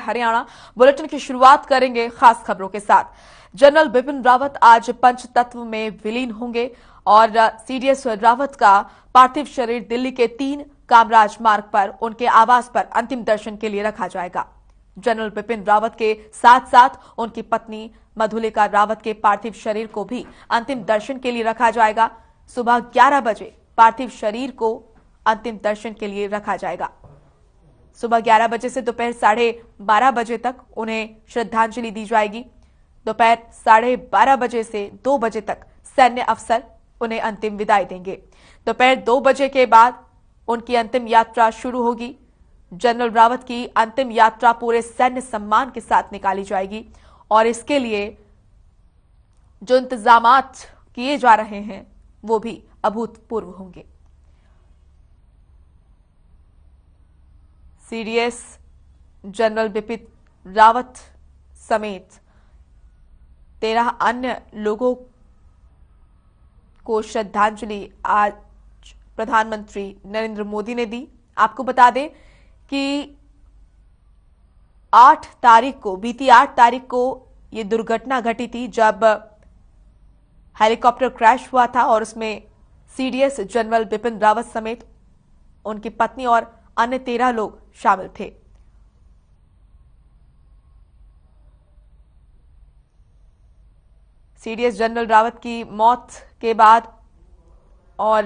Haryana. Bulletin की शुरुआत करेंगे खास खबरों के साथ। जनरल बिपिन रावत आज पंचतत्व में विलीन होंगे और सीडीएस रावत का पार्थिव शरीर दिल्ली के 3 कामराज मार्ग पर उनके आवास पर अंतिम दर्शन के लिए रखा जाएगा। जनरल बिपिन रावत के साथ साथ उनकी पत्नी मधुलिका रावत के पार्थिव शरीर को भी अंतिम दर्शन के लिए रखा जाएगा। सुबह 11 बजे पार्थिव शरीर को अंतिम दर्शन के लिए रखा जाएगा। सुबह 11 बजे से दोपहर 12:30 बजे तक उन्हें श्रद्धांजलि दी जाएगी। दोपहर 12:30 बजे से 2 बजे तक सैन्य अफसर उन्हें अंतिम विदाई देंगे। दोपहर 2 बजे के बाद उनकी अंतिम यात्रा शुरू होगी। जनरल रावत की अंतिम यात्रा पूरे सैन्य सम्मान के साथ निकाली जाएगी और इसके लिए जो इंतजामात किए जा रहे हैं वो भी अभूतपूर्व होंगे। सीडीएस जनरल बिपिन रावत समेत 13 अन्य लोगों को श्रद्धांजलि आज प्रधानमंत्री नरेंद्र मोदी ने दी। आपको बता दें कि बीती 8 तारीख को यह दुर्घटना घटी थी जब हेलीकॉप्टर क्रैश हुआ था और उसमें सीडीएस जनरल बिपिन रावत समेत उनकी पत्नी और अन्य 13 लोग शामिल थे। सीडीएस जनरल रावत की मौत के बाद और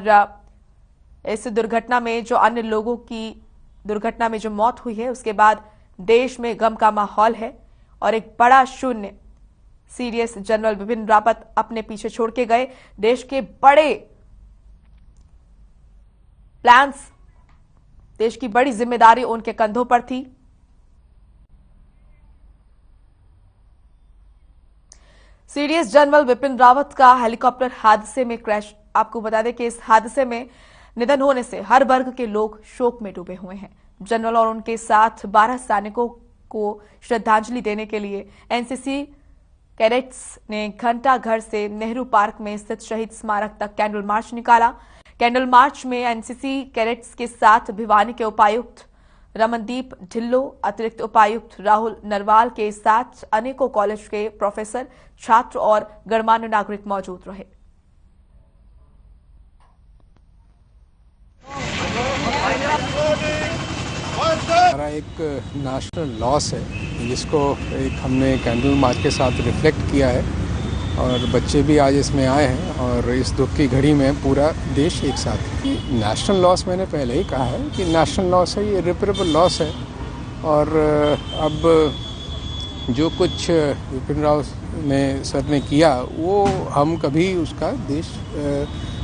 इस दुर्घटना में जो अन्य लोगों की दुर्घटना में जो मौत हुई है उसके बाद देश में गम का माहौल है और एक बड़ा शून्य सीडीएस जनरल बिपिन रावत अपने पीछे छोड़ के गए। देश के बड़े प्लान्स, देश की बड़ी जिम्मेदारी उनके कंधों पर थी। सीडीएस जनरल बिपिन रावत का हेलीकॉप्टर हादसे में क्रैश। आपको बता दें कि इस हादसे में निधन होने से हर वर्ग के लोग शोक में डूबे हुए हैं। जनरल और उनके साथ 12 सैनिकों को श्रद्धांजलि देने के लिए एनसीसी कैडेट्स ने घंटा घर से नेहरू पार्क में स्थित शहीद स्मारक तक कैंडल मार्च निकाला। कैंडल मार्च में एनसीसी कैडेट्स के साथ भिवानी के उपायुक्त रमनदीप ढिल्लो, अतिरिक्त उपायुक्त राहुल नरवाल के साथ अनेकों कॉलेज के प्रोफेसर, छात्र और गणमान्य नागरिक मौजूद रहे। हमारा एक नेशनल लॉस है जिसको एक हमने कैंडल मार्च के साथ रिफ्लेक्ट किया है और बच्चे भी आज इसमें आए हैं और इस दुख की घड़ी में पूरा देश एक साथ है। नेशनल लॉस मैंने पहले ही कहा है कि नेशनल लॉस है, ये रिपेरेबल लॉस है और अब जो कुछ बिपिन रावत ने सर ने किया वो हम कभी उसका देश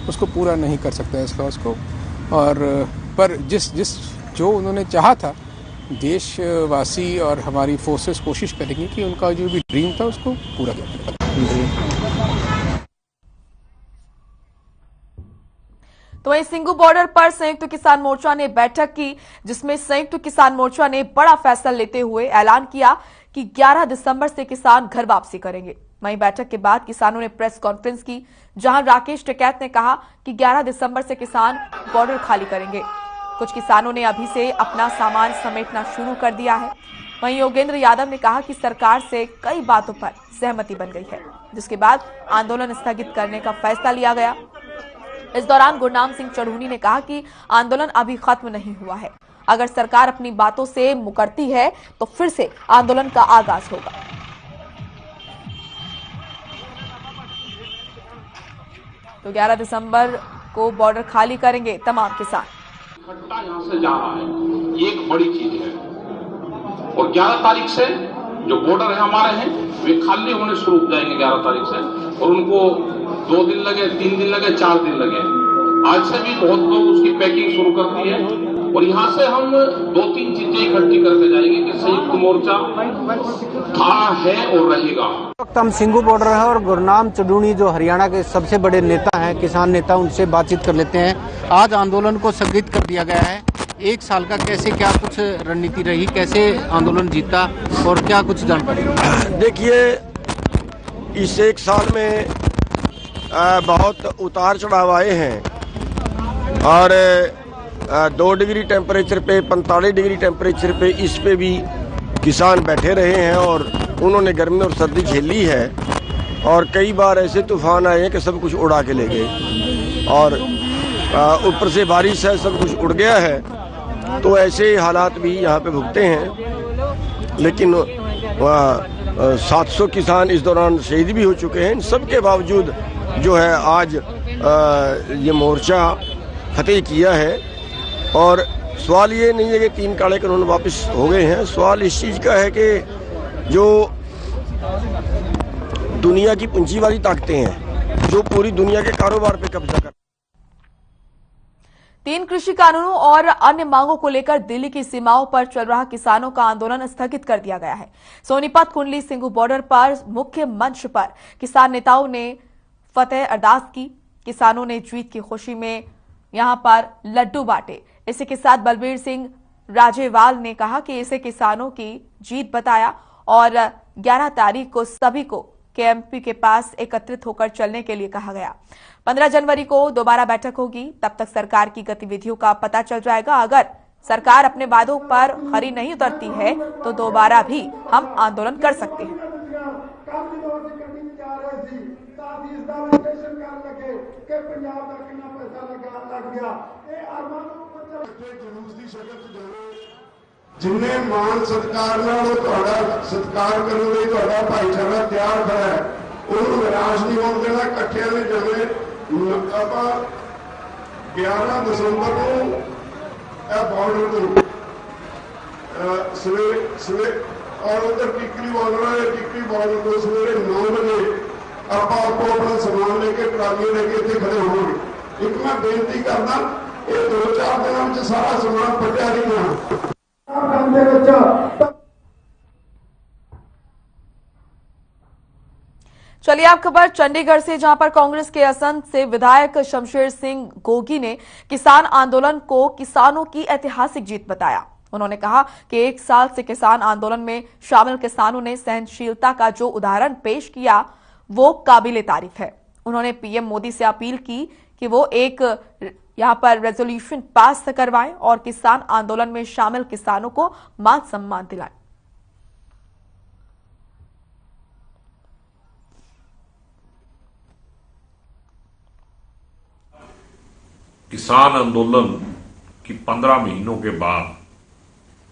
उसको पूरा नहीं कर सकता इस लॉस को। और पर जिस जो उन्होंने चाहा था, देशवासी और हमारी फोर्सेस कोशिश करेंगी कि उनका जो भी ड्रीम था उसको पूरा करें। तो वहीं सिंगू बॉर्डर पर संयुक्त किसान मोर्चा ने बैठक की, जिसमें संयुक्त किसान मोर्चा ने बड़ा फैसला लेते हुए ऐलान किया कि 11 दिसंबर से किसान घर वापसी करेंगे। वहीं बैठक के बाद किसानों ने प्रेस कॉन्फ्रेंस की, जहां राकेश टिकैत ने कहा कि 11 दिसंबर से किसान बॉर्डर खाली करेंगे। कुछ किसानों ने अभी से अपना सामान समेटना शुरू कर दिया है। वहीं योगेंद्र यादव ने कहा कि सरकार से कई बातों पर सहमति बन गई है, जिसके बाद आंदोलन स्थगित करने का फैसला लिया गया। इस दौरान गुरनाम सिंह चढ़ूनी ने कहा कि आंदोलन अभी खत्म नहीं हुआ है, अगर सरकार अपनी बातों से मुकरती है तो फिर से आंदोलन का आगाज होगा। तो 11 दिसंबर को बॉर्डर खाली करेंगे तमाम किसान। इकट्ठा यहाँ से जा रहा है, ये एक बड़ी चीज है और 11 तारीख से जो बॉर्डर है हमारे हैं वे खाली होने शुरू हो जाएंगे 11 तारीख से और उनको 2 दिन लगे, 3 दिन लगे, 4 दिन लगे। आज से भी बहुत लोग उसकी पैकिंग शुरू कर दी है और यहाँ से हम 2-3 चीजें इकट्ठी करते जाएंगे कि संयुक्त मोर्चा था, है और रहेगा। वक्त हम सिंगू बॉर्डर है और गुरनाम चढ़ूनी जो हरियाणा के सबसे बड़े नेता हैं, किसान नेता, उनसे बातचीत कर लेते हैं। आज आंदोलन को स्थगित कर दिया गया है। 1 साल का कैसे क्या कुछ रणनीति रही, कैसे आंदोलन जीता और क्या कुछ जानकारी? देखिए, इस 1 साल में बहुत उतार चढ़ाव आए हैं और 2 डिग्री टेम्परेचर पे, 45 डिग्री टेम्परेचर पे, इस पे भी किसान बैठे रहे हैं और उन्होंने गर्मी और सर्दी झेली है और कई बार ऐसे तूफान आए हैं कि सब कुछ उड़ा के ले गए और ऊपर से बारिश है, सब कुछ उड़ गया है। तो ऐसे हालात भी यहाँ पे भुगते हैं। लेकिन 700 किसान इस दौरान शहीद भी हो चुके हैं। इन सब के बावजूद जो है आज ये मोर्चा फतेह किया है। और सवाल ये नहीं है कि 3 काले कानून वापस हो गए हैं। सवाल इस चीज़ का है कि जो दुनिया की पूंजीवादी ताकतें हैं जो पूरी दुनिया के कारोबार पे कब्जा कर 3 कृषि कानूनों और अन्य मांगों को लेकर दिल्ली की सीमाओं पर चल रहा किसानों का आंदोलन स्थगित कर दिया गया है। सोनीपत कुंडली सिंगू बॉर्डर पर मुख्य मंच पर किसान नेताओं ने फतेह अरदास की। किसानों ने जीत की खुशी में यहां पर लड्डू बांटे। इसी के साथ बलबीर सिंह राजेवाल ने कहा कि इसे किसानों की जीत बताया और 11 तारीख को सभी को केएमपी के पास एकत्रित होकर चलने के लिए कहा गया। 15 जनवरी को दोबारा बैठक होगी। तब तक सरकार की गतिविधियों का पता चल जाएगा। अगर सरकार अपने वादों पर खरी नहीं उतरती है तो दोबारा भी हम आंदोलन कर सकते हैं। जिन्हें मान सत्कार सत्कार करने ਲਈ ਤੁਹਾਡਾ ਭਾਈਚਾਰਾ ਤਿਆਰ ਖੜਾ ਹੈ ਉਹਨੂੰ ਨਿਰਾਸ਼ ਨਹੀਂ ਹੋਣ ਦੇਣਾ। ਇਕੱਠਿਆਂ ਨੇ ਜਿਵੇਂ ਆਪਾਂ 11 ਦਸੰਬਰ ਨੂੰ ਇਹ ਬਾਰਡਰ ਤੋਂ ਸਵੇਰੇ और उधर टिकरी बॉर्डर है, टिकरी बॉर्डर को सवेरे 9 बजे आप अपना सामान लेके ट्राली लेके इतने खड़े होंगे। एक मैं बेनती करना ये 2-4 दिनों में सारा सामान पटिया नहीं है। चलिए आप खबर चंडीगढ़ से, जहां पर कांग्रेस के असंध से विधायक शमशेर सिंह गोगी ने किसान आंदोलन को किसानों की ऐतिहासिक जीत बताया। उन्होंने कहा कि 1 साल से किसान आंदोलन में शामिल किसानों ने सहनशीलता का जो उदाहरण पेश किया वो काबिले तारीफ है। उन्होंने पीएम मोदी से अपील की कि वो एक यहां पर रेजोल्यूशन पास करवाएं और किसान आंदोलन में शामिल किसानों को मान सम्मान दिलाएं। किसान आंदोलन की 15 महीनों के बाद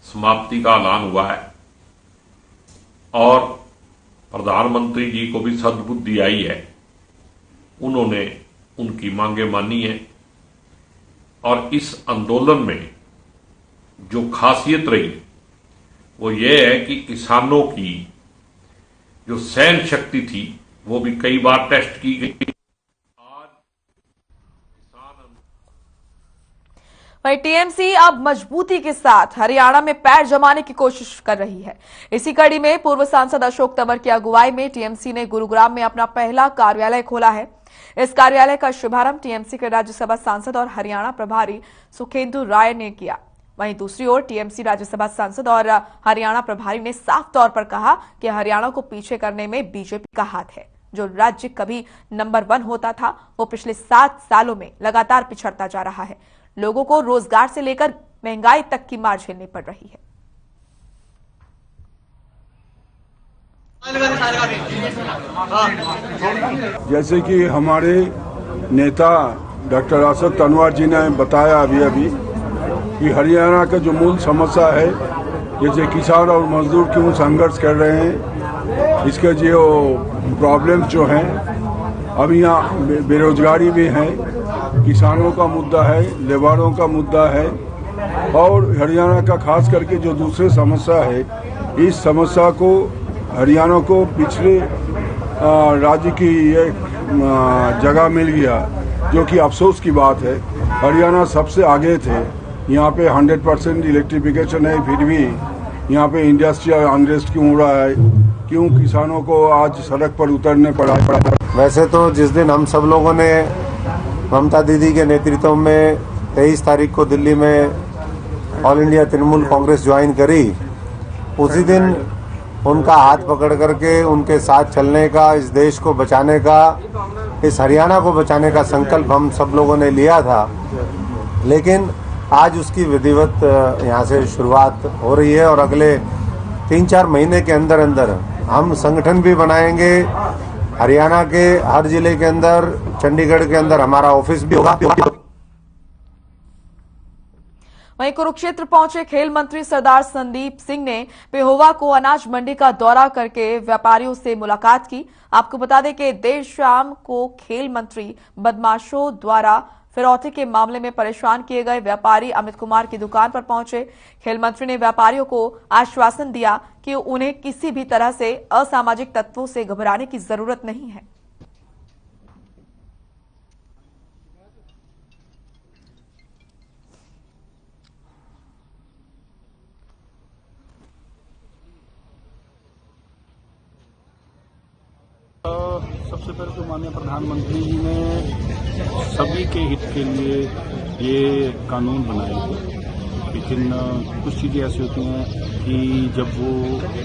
समाप्ति का ऐलान हुआ है और प्रधानमंत्री जी को भी सद्बुद्धि आई है। उन्होंने उनकी मांगे मानी है और इस आंदोलन में जो खासियत रही वो ये है कि किसानों की जो सहन शक्ति थी वो भी कई बार टेस्ट की गई। वहीं टीएमसी अब मजबूती के साथ हरियाणा में पैर जमाने की कोशिश कर रही है। इसी कड़ी में पूर्व सांसद अशोक तंवर की अगुवाई में टीएमसी ने गुरुग्राम में अपना पहला कार्यालय खोला है। इस कार्यालय का शुभारंभ टीएमसी के राज्यसभा सांसद और हरियाणा प्रभारी सुखेंदु राय ने किया। वहीं दूसरी ओर टीएमसी राज्यसभा सांसद और हरियाणा प्रभारी ने साफ तौर पर कहा कि हरियाणा को पीछे करने में बीजेपी का हाथ है। जो राज्य कभी नंबर 1 होता था वो पिछले 7 सालों में लगातार पिछड़ता जा रहा है। लोगों को रोजगार से लेकर महंगाई तक की मार झेलनी पड़ रही है। जैसे कि हमारे नेता डॉक्टर अशोक तंवर जी ने बताया अभी कि हरियाणा का जो मूल समस्या है, जैसे किसान और मजदूर क्यों संघर्ष कर रहे हैं, इसके जो प्रॉब्लम्स जो हैं, अभी यहाँ बेरोजगारी भी है, किसानों का मुद्दा है, लेबरों का मुद्दा है और हरियाणा का खास करके जो दूसरी समस्या है, इस समस्या को हरियाणा को पिछले राज्य की एक जगह मिल गया, जो कि अफसोस की बात है। हरियाणा सबसे आगे थे, यहाँ पे 100% इलेक्ट्रिफिकेशन है, फिर भी यहाँ पे इंडस्ट्रियल अनरेस्ट क्यों हो रहा है, क्यों किसानों को आज सड़क पर उतरने पड़ा। वैसे तो जिस दिन हम सब लोगों ने ममता दीदी के नेतृत्व में 23 तारीख को दिल्ली में all India Trinamool Congress join करी, उसी दिन उनका हाथ पकड़ करके उनके साथ चलने का, इस देश को बचाने का, इस हरियाणा को बचाने का संकल्प हम सब लोगों ने लिया था। लेकिन आज उसकी विधिवत यहाँ से शुरुआत हो रही है और अगले 3-4 महीने के अंदर अंदर हम संगठन भी बनाएंगे। हरियाणा के हर जिले के अंदर, चंडीगढ़ के अंदर हमारा ऑफिस भी होगा। वहीं कुरुक्षेत्र पहुंचे खेल मंत्री सरदार संदीप सिंह ने पेहोवा को अनाज मंडी का दौरा करके व्यापारियों से मुलाकात की। आपको बता दें कि देर शाम को खेल मंत्री बदमाशों द्वारा फिरौती के मामले में परेशान किए गए व्यापारी अमित कुमार की दुकान पर पहुंचे। खेल मंत्री ने व्यापारियों को आश्वासन दिया कि उन्हें किसी भी तरह से असामाजिक तत्वों से घबराने की जरूरत नहीं है। सबसे पहले तो माननीय प्रधानमंत्री जी ने सभी के हित के लिए ये कानून बनाए, लेकिन कुछ चीज़ें ऐसी होती हैं कि जब वो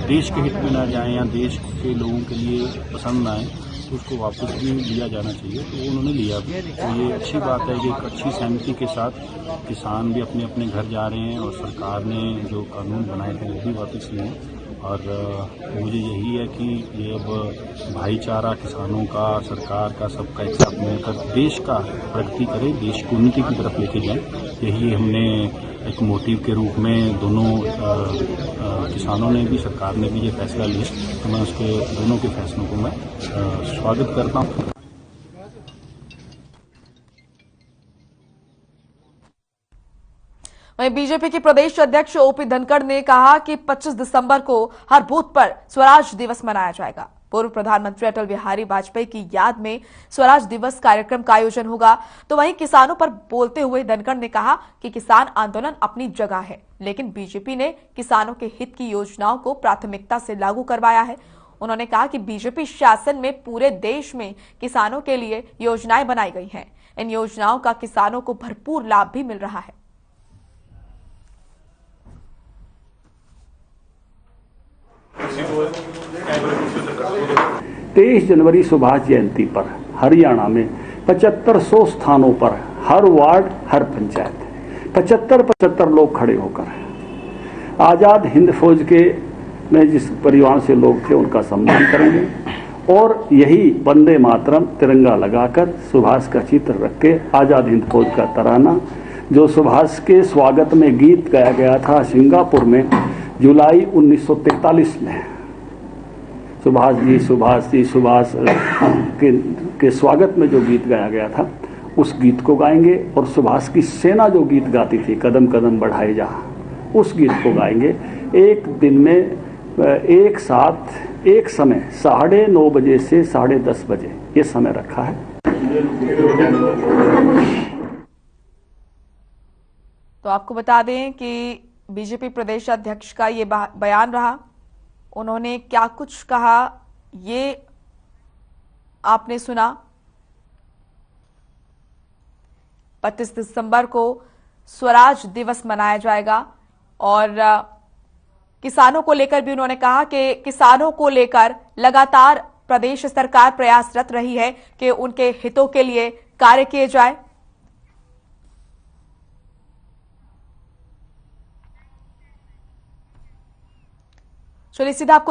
देश के हित में ना जाएं या देश के लोगों के लिए पसंद ना आए तो उसको वापस भी लिया जाना चाहिए। तो उन्होंने लिया भी, तो ये अच्छी बात है कि एक अच्छी सहमति के साथ किसान भी अपने अपने घर जा रहे हैं और सरकार ने जो कानून बनाए थे वो भी वापस लिए। और मुझे यही है कि ये अब भाईचारा किसानों का, सरकार का, सबका एक साथ मिलकर देश का प्रगति करे, देश को उन्नति की तरफ लेके जाए। यही हमने एक मोटिव के रूप में दोनों किसानों ने भी, सरकार ने भी ये फैसला लिया, तो मैं उसके दोनों के फैसलों को मैं स्वागत करता हूँ। वहीं बीजेपी के प्रदेश अध्यक्ष ओपी धनखड़ ने कहा कि 25 दिसंबर को हर बूथ पर स्वराज दिवस मनाया जाएगा। पूर्व प्रधानमंत्री अटल बिहारी वाजपेयी की याद में स्वराज दिवस कार्यक्रम का आयोजन होगा। तो वहीं किसानों पर बोलते हुए धनखड़ ने कहा कि किसान आंदोलन अपनी जगह है, लेकिन बीजेपी ने किसानों के हित की योजनाओं को प्राथमिकता से लागू करवाया है। उन्होंने कहा कि बीजेपी शासन में पूरे देश में किसानों के लिए योजनाएं बनाई गई हैं। इन योजनाओं का किसानों को भरपूर लाभ भी मिल रहा है। 23 जनवरी सुभाष जयंती पर हरियाणा में 7500 स्थानों पर हर वार्ड, हर पंचायत 75 लोग खड़े होकर आजाद हिंद फौज के में जिस परिवार से लोग थे उनका सम्मान करेंगे और यही वंदे मातरम तिरंगा लगाकर सुभाष का चित्र रख के आजाद हिंद फौज का तराना जो सुभाष के स्वागत में गीत गाया गया था सिंगापुर में जुलाई 1943 में, सुभाष जी सुभाष के स्वागत में जो गीत गाया गया था उस गीत को गाएंगे और सुभाष की सेना जो गीत गाती थी कदम कदम बढ़ाए जा, उस गीत को गाएंगे। एक दिन में एक साथ एक समय 9:30 बजे से 10:30 बजे ये समय रखा है। तो आपको बता दें कि बीजेपी प्रदेश अध्यक्ष का ये बयान रहा। उन्होंने क्या कुछ कहा ये आपने सुना। 25 दिसंबर को स्वराज दिवस मनाया जाएगा और किसानों को लेकर भी उन्होंने कहा कि किसानों को लेकर लगातार प्रदेश सरकार प्रयासरत रही है कि उनके हितों के लिए कार्य किए जाए। चलिए सीधा आपको